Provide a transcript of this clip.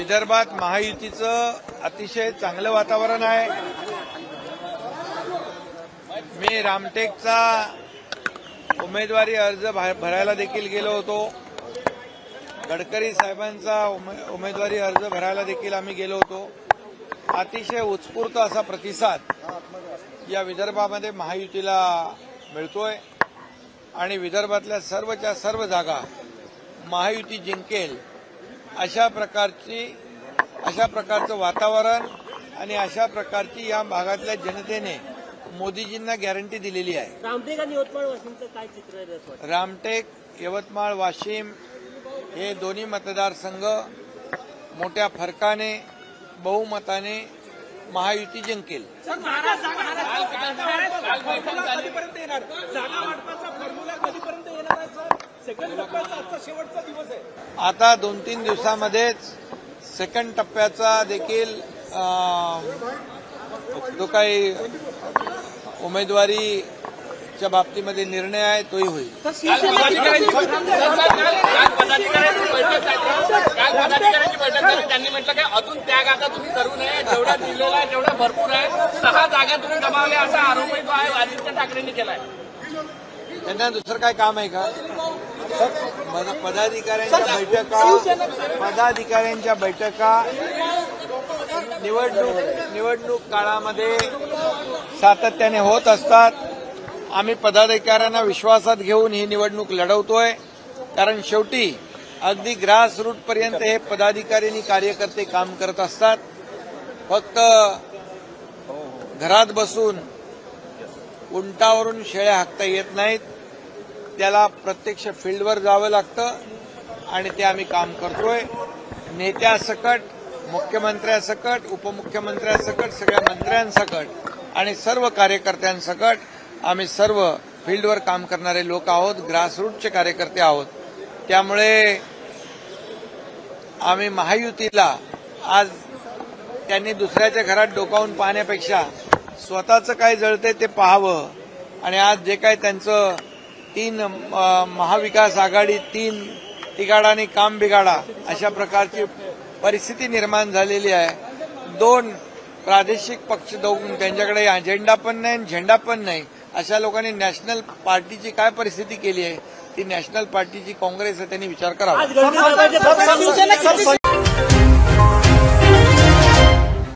विदर्भात महायुतीचं अतिशय चांगलं वातावरण आहे। मी रामटेकचा उमेदवारी अर्ज भरायला देखील गेलो होतो। गडकरी साहेबांचा उमेदवारी अर्ज भरायला देखील आम्ही गेलो होतो। अतिशय उत्स्फूर्त असा प्रतिसाद या विदर्भामध्ये महायुतीला मिळतोय आणि विदर्भातल्या सर्वच्या सर्व जागा महायुती जिंकेल अशा प्रकारचं वातावरण आणि अशा प्रकारची या भागातल्या जनतेने मोदीजींना गॅरंटी दिलेली आहे। रामटेक आणि यवतमाळ वाशिमचं काय चित्र आहे? रामटेक, यवतमाळ, वाशिम हे दोन्ही मतदारसंघ मोठ्या फरकाने बहुमताने महायुती जिंकेल। आता 2-3 दिवसामध्येच सेकंड टप्प्याचा देखील जो काही उमेदवारीच्या बाबतीमध्ये निर्णय आहे तोही होईल। त्यांनी म्हटलं की अजून त्याग आता तुम्ही करू नये, जेवढा दिलेला आहे तेवढा भरपूर आहे, 6 जागा तुम्ही गमावल्या असा आरोपही जो आहे आदित्य ठाकरेंनी केलाय। त्यांना दुसरं काय काम आहे का? पदाधिकाऱ्यांच्या बैठका निवडणूक काळामध्ये सातत्याने होत असतात। आम्ही पदाधिकाऱ्यांना विश्वासात घेऊन ही निवडणूक लढवतोय, कारण शेवटी अगदी ग्रास रूट पर्यंत हे पदाधिकारी आणि कार्यकर्ते काम करत असतात। फक्त घरात बसून उंटावरून शेळ्या हाकता येत नाहीत, त्याला प्रत्यक्ष फील्डवर जावं लागतं आणि ते आम्ही काम करतोय। नेत्यासकट, मुख्यमंत्र्यासकट, उपमुख्यमंत्र्यासकट, सगळ्या मंत्र्यांसकट आणि सर्व कार्यकर्त्यांसकट आम्ही सर्व फील्डवर काम करणारे लोक आहोत, ग्रासरूटचे कार्यकर्ते आहोत। त्यामुळे आम्ही महायुतीला आज त्यांनी दुसऱ्याच्या घरात डोकावून पाहण्यापेक्षा स्वतःचं काय जळतंय ते पाहावं आणि आज जे काय त्यांचं 3 महाविकास आघाडी 3 तिघाडा आणि काम बिघाडा अशा प्रकारची परिस्थिती निर्माण झालेली आहे। 2 प्रादेशिक पक्ष त्यांच्याकडे अजेंडा पण नाही, झेंडा पण नाही, अशा लोकांनी नॅशनल पार्टीची काय परिस्थिती केली आहे, ती नॅशनल पार्टीची काँग्रेस आहे, त्यांनी विचार करावा।